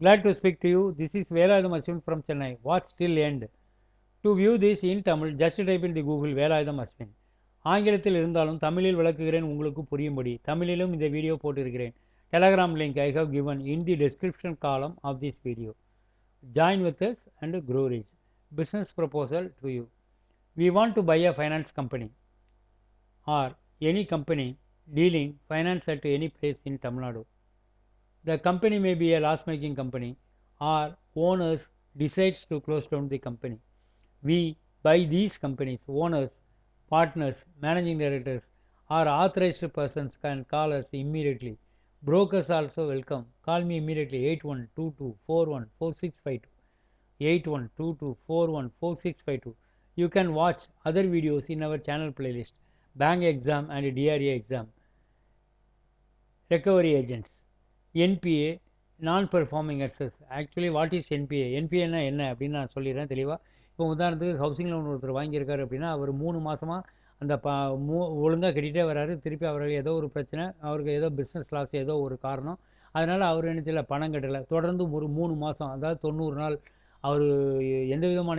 Glad to speak to you. This is Velayudham Ashwin from Chennai. What still end? To view this in Tamil, just type in the Google Velayudham Ashwin. ஆங்கிலத்தில் இருந்தாலும் தமிழில் விளக்குகிறேன் உங்களுக்கு புரியும்படி. தமிழிலும் இந்த video போட்டிருக்கிறேன். Telegram link I have given in the description column of this video. Join with us and grow rich. Business proposal to you. We want to buy a finance company or any company dealing finance at any place in Tamil Nadu. The company may be a loss-making company or owners decides to close down the company. We buy these companies, owners, partners, managing directors or authorized persons can call us immediately. Brokers also welcome. Call me immediately 8122414652. 8122414652. You can watch other videos in our channel playlist. Bank exam and DRA exam. Recovery agents. NPA non performing assets. Actually what is NPA? என்பிஏன்னா என்ன அப்படின்னு நான் சொல்லிடுறேன் தெளிவாக. இப்போ உதாரணத்துக்கு housing loan ஒருத்தர் வாங்கியிருக்காரு அப்படின்னா அவர் 3 மாதமாக அந்த ஒழுங்காக கட்டிகிட்டே வராரு. திருப்பி அவருக்கு ஏதோ ஒரு பிரச்சனை, அவருக்கு ஏதோ பிஸ்னஸ் லாஸ், ஏதோ ஒரு காரணம், அதனால் அவர் என்ன செய்யல, பணம் கட்டலை. தொடர்ந்து ஒரு 3 மாதம், அதாவது 90 நாள் அவர் எந்த விதமான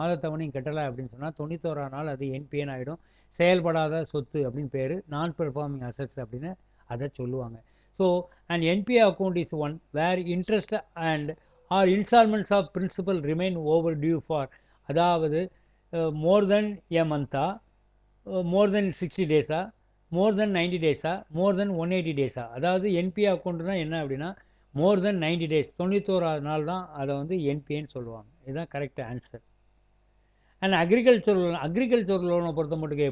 மாதத்தவணையும் கட்டலை அப்படின்னு சொன்னால் 91ஆம் நாள் அது என்பிஏன்னு ஆகிடும். செயல்படாத சொத்து அப்படின்னு பேர். நான் பெர்ஃபார்மிங் அசட்ஸ் அப்படின்னு அதை சொல்லுவாங்க. So, an NPA account is one where interest and or installments of principal remain overdue for, அதாவது more than a month, more than 60 days, more than 90 days, more than 180 days. அதாவது NPA அக்கௌண்ட்னா என்ன அப்படின்னா மோர் தென் 90 days, 91ஆவது நாள் தான் அதை வந்து என்பிஏன்னு சொல்லுவாங்க. இதுதான் கரெக்ட் ஆன்சர். அண்ட் அக்ரிகல்ச்சர் லோனை பொறுத்த மட்டும்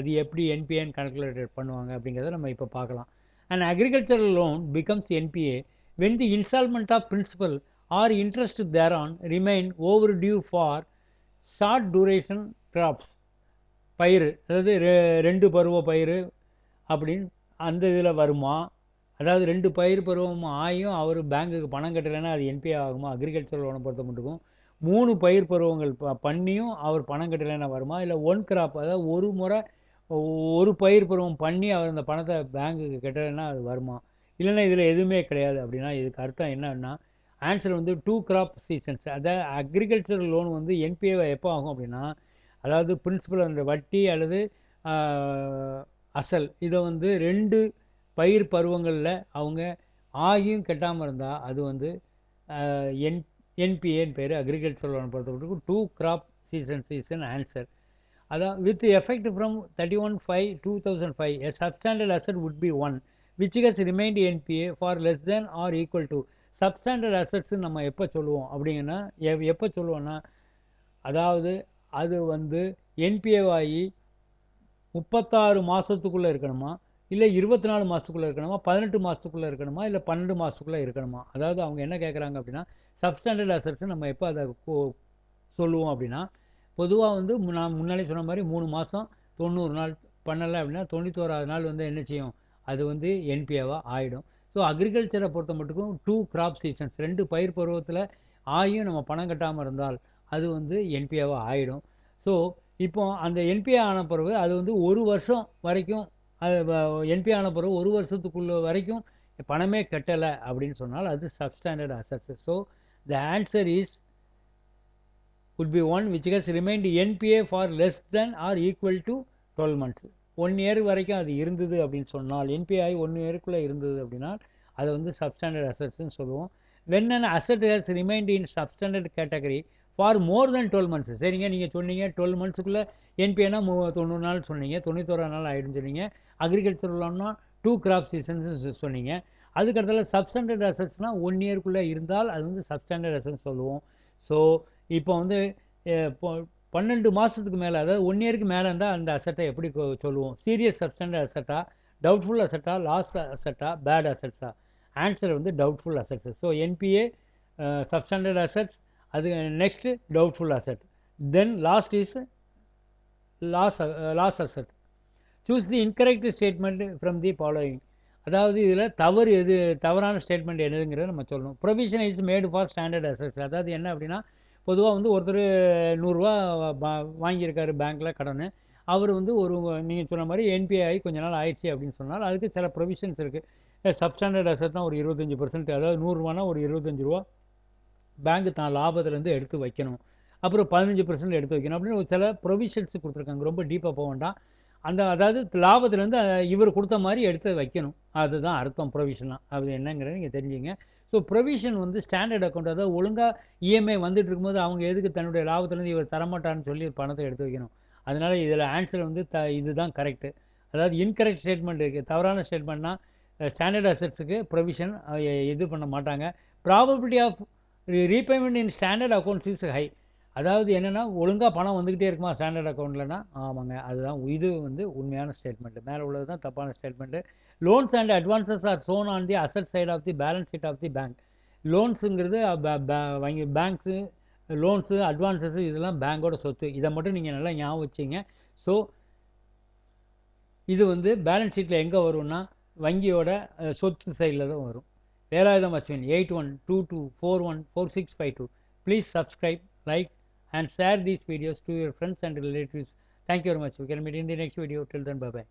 அது எப்படி என்பிஏன்னு கால்குலேட் பண்ணுவாங்க அப்படிங்கிறத நம்ம இப்போ பார்க்கலாம். An agricultural loan becomes NPA when the installment of principal or interest thereon remain overdue for short duration crops. பயிர், அதாவது 2 பருவ பயிர் அப்படின்னு அந்த இதில் வருமா? அதாவது 2 பயிர் பருவம் ஆகியும் அவர் பேங்க்குக்கு பணம் கட்டலைன்னா அது என்பிஏ ஆகுமா? அக்ரிகல்ச்சர் லோனை பொறுத்த மட்டுக்கும் 3 பயிர் பருவங்கள் பண்ணியும் அவர் பணம் கட்டலைன்னா வருமா? இல்லை 1 கிராப், அதாவது ஒரு முறை ஒரு பயிர் பருவம் பண்ணி அவர் அந்த பணத்தை பேங்க்குக்கு கட்டலைன்னா அது வருமா? இல்லைன்னா இதில் எதுவுமே கிடையாது அப்படின்னா இதுக்கு அர்த்தம் என்னன்னா ஆன்சர் வந்து 2 கிராப் சீசன்ஸ். அதாவது அக்ரிகல்ச்சர் லோன் வந்து என்பிஏ எப்போ ஆகும் அப்படின்னா, அதாவது பிரின்சிபல் அந்த வட்டி அல்லது அசல் இதை வந்து 2 பயிர் பருவங்களில் அவங்க ஆகியும் கட்டாமல் இருந்தால் அது வந்து என்பிஏன்னு பேர். அக்ரிகல்ச்சர் லோன் பொறுத்தவரைக்கும் 2 crop seasons is an answer. அதான் with effect from 31/5/2005 a substandard asset would be 1 which has remained NPA for less than or equal to. substandard assets நம்ம எப்போ சொல்லுவோம் அப்படிங்கன்னா எப்போ சொல்லுவோம்னா, அதாவது அது வந்து என்பிஏ ஆகி 36 மாதத்துக்குள்ளே இருக்கணுமா, இல்லை 24 மாதத்துக்குள்ளே இருக்கணுமா, 18 மாதத்துக்குள்ளே இருக்கணுமா, இல்லை 12 மாதத்துக்குள்ளே இருக்கணுமா. அதாவது அவங்க என்ன கேட்குறாங்க அப்படின்னா சப்ஸ்டாண்டர்ட் அசட்ஸ் நம்ம எப்போ அதை சொல்லுவோம் அப்படின்னா, பொதுவாக வந்து நான் முன்னாலே சொன்ன மாதிரி 3 மாதம் 90 நாள் பண்ணலை அப்படின்னா 91ஆவது நாள் வந்து என்ன செய்யும், அது வந்து என்பிஏவாக ஆகிடும். ஸோ அக்ரிகல்ச்சரை பொறுத்த மட்டுக்கும் 2 கிராப் சீசன்ஸ், 2 பயிர் பருவத்தில் ஆகியும் நம்ம பணம் கட்டாமல் இருந்தால் அது வந்து என்பிஏவாக ஆகிடும். ஸோ இப்போ அந்த என்பிஏ ஆன பிறகு அது வந்து 1 வருஷம் வரைக்கும், அது என்பிஏ ஆன பிறகு 1 வருஷத்துக்குள்ள வரைக்கும் பணமே கட்டலை அப்படின்னு சொன்னால் அது substandard assets. So the answer is would be 1 which has remained NPA for less than or equal to 12 months. 1 year வரைக்கும் அது இருந்தது அப்படின்னு சொன்னால், என்பிஏ 1 இயருக்குள்ளே இருந்தது அப்படின்னா அதை வந்து சப்ஸ்டாண்டர்ட் அசட்ஸ்ன்னு சொல்லுவோம். when an asset has remained in substandard category for more than 12 months. சரிங்க, நீங்கள் சொன்னீங்க 12 மந்த்ஸுக்குள்ளே என்பிஏனா 90 நாள் சொன்னீங்க, 91 நாள் ஆகிடும் சொன்னீங்க. அக்ரிகல்ச்சர் லோன்னா 2 கிராப் சீசன்ஸ் சொன்னீங்க. அதுக்கடுத்தால சப்ஸ்டாண்டர்ட் அசட்ஸ்னால் 1 இயருக்குள்ளே இருந்தால் அது வந்து சப்ஸ்டாண்டர்ட் அசட்ஸ் சொல்லுவோம். ஸோ இப்போ வந்து 12 மாதத்துக்கு மேலே, அதாவது 1 இயருக்கு மேலே இருந்தால் அந்த அசட்டை எப்படி சொல்லுவோம்? சீரியஸ் சப்ஸ்டாண்டர்ட் அசட்டா, டவுட்ஃபுல் அசட்டா, லாஸ் அசட்டா, பேட் அசட்ஸா? ஆன்சர் வந்து doubtful assets. So NPA substandard assets, அது next doubtful asset, then last is loss asset. Choose the incorrect statement from the following. அதாவது இதில் தவறான ஸ்டேட்மெண்ட் என்னதுங்கிறத நம்ம சொல்லணும். Provision is made for standard assets. அதாவது என்ன அப்படின்னா, பொதுவாக வந்து ஒருத்தர் 100 ரூபா வாங்கியிருக்காரு பேங்க்கில் கடன். அவர் வந்து நீங்கள் சொன்ன மாதிரி என்பிஐ கொஞ்ச நாள் ஆயிடுச்சு அப்படின்னு சொன்னால் அதுக்கு சில ப்ரொவிஷன்ஸ் இருக்குது. சப்ஸ்டாண்டர்ட் அசட்னா ஒரு 25%, அதாவது ரூ. 100 ஒரு ரூ. 25 பேங்க் தான் லாபத்துலேருந்து எடுத்து வைக்கணும். அப்புறம் 15% எடுத்து வைக்கணும் அப்படின்னு ஒரு சில ப்ரொவிஷன்ஸ் கொடுத்துருக்காங்க. ரொம்ப டீப்பாக போக வேண்டாம். அதாவது லாபத்துலேருந்து இவர் கொடுத்த மாதிரி எடுத்து வைக்கணும். அதுதான் அர்த்தம் ப்ரொவிஷனா. அது என்னங்கிறத நீங்கள் தெரிஞ்சுங்க. ஸோ ப்ரொவிஷன் வந்து ஸ்டாண்டர்ட் அக்கௌண்ட், அதாவது ஒழுங்காக இஎம்ஐ வந்துட்டு இருக்கும்போது அவங்க எதுக்கு தன்னுடைய லாபத்துலேருந்து இவர் தரமாட்டான்னு சொல்லி பணத்தை எடுத்து வைக்கணும். அதனால் இதில் ஆன்சர் வந்து இதுதான் கரெக்டு. அதாவது இன்கரெக்ட் ஸ்டேட்மெண்ட் இருக்குது, தவறான ஸ்டேட்மெண்ட்னா ஸ்டாண்டர்ட் அசெட்ஸுக்கு ப்ரொவிஷன் இது பண்ண மாட்டாங்க. Probability of repayment in standard accounts is high. அதாவது என்னென்னா ஒழுங்காக பணம் வந்துக்கிட்டே இருக்குமா ஸ்டாண்டர்ட் அக்கௌண்ட்லனா, ஆமாங்க, அதுதான் இது வந்து உண்மையான ஸ்டேட்மெண்ட்டு. மேலே உள்ளது தான் தப்பான statement. Loans and advances are shown on the asset side of the balance sheet of the bank. லோன்ஸுங்கிறது வங்கி பேங்க்ஸு, லோன்ஸு, அட்வான்ஸஸு இதெல்லாம் பேங்கோட சொத்து. இதை மட்டும் நீங்கள் நல்லா ஞாபகம் வச்சிங்க. ஸோ இது வந்து பேலன்ஸ் ஷீட்டில் எங்கே வரும்னா வங்கியோட சொத்து சைடில் தான் வரும். Velayutham Ashwin 8122414652. Please subscribe, like and share these videos to your friends and relatives. Thank you very much. We can meet in the next video. Till then, bye bye.